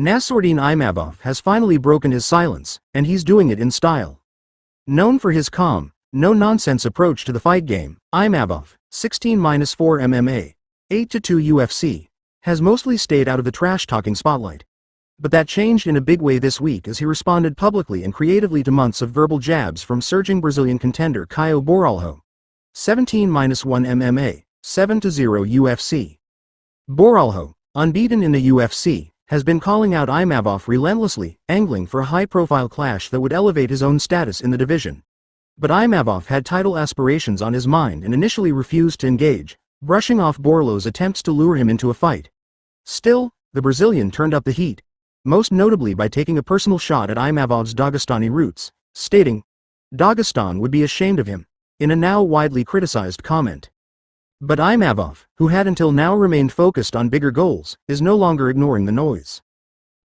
Nassourdine Imavov has finally broken his silence, and he's doing it in style. Known for his calm, no-nonsense approach to the fight game, Imavov, 16-4 MMA, 8-2 UFC, has mostly stayed out of the trash-talking spotlight. But that changed in a big way this week as he responded publicly and creatively to months of verbal jabs from surging Brazilian contender Caio Borralho, 17-1 MMA, 7-0 UFC. Borralho, unbeaten in the UFC, has been calling out Imavov relentlessly, angling for a high-profile clash that would elevate his own status in the division. But Imavov had title aspirations on his mind and initially refused to engage, brushing off Borralho's attempts to lure him into a fight. Still, the Brazilian turned up the heat, most notably by taking a personal shot at Imavov's Dagestani roots, stating, "Dagestan would be ashamed of him," in a now widely criticized comment. But Imavov, who had until now remained focused on bigger goals, is no longer ignoring the noise.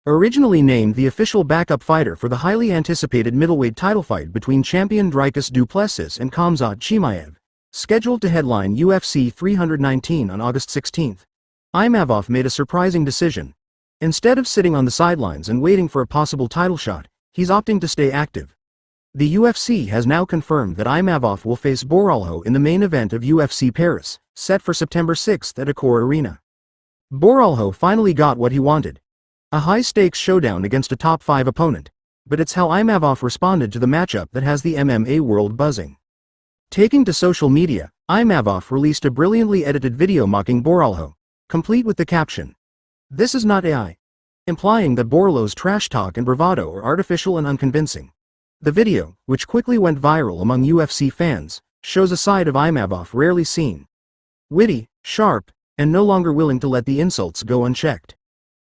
Originally named the official backup fighter for the highly anticipated middleweight title fight between champion Dricus du Plessis and Khamzat Chimaev, scheduled to headline UFC 319 on August 16, Imavov made a surprising decision. Instead of sitting on the sidelines and waiting for a possible title shot, he's opting to stay active. The UFC has now confirmed that Imavov will face Borralho in the main event of UFC Paris, set for September 6 at Accor Arena. Borralho finally got what he wanted. A high-stakes showdown against a top-5 opponent, but it's how Imavov responded to the matchup that has the MMA world buzzing. Taking to social media, Imavov released a brilliantly edited video mocking Borralho, complete with the caption, "This is not AI," implying that Borralho's trash talk and bravado are artificial and unconvincing. The video, which quickly went viral among UFC fans, shows a side of Imavov rarely seen. Witty, sharp, and no longer willing to let the insults go unchecked.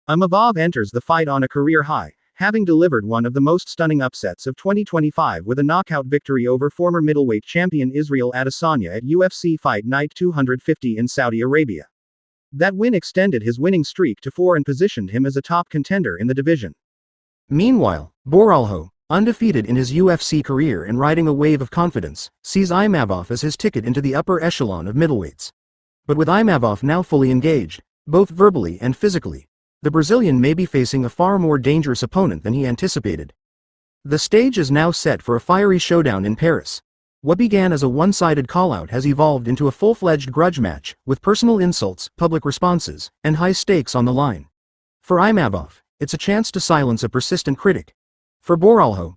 Imavov enters the fight on a career high, having delivered one of the most stunning upsets of 2025 with a knockout victory over former middleweight champion Israel Adesanya at UFC Fight Night 250 in Saudi Arabia. That win extended his winning streak to 4 and positioned him as a top contender in the division. Meanwhile, Borralho, undefeated in his UFC career and riding a wave of confidence, sees Imavov as his ticket into the upper echelon of middleweights. But with Imavov now fully engaged, both verbally and physically, the Brazilian may be facing a far more dangerous opponent than he anticipated. The stage is now set for a fiery showdown in Paris. What began as a one-sided call-out has evolved into a full-fledged grudge match, with personal insults, public responses, and high stakes on the line. For Imavov, it's a chance to silence a persistent critic. For Borralho,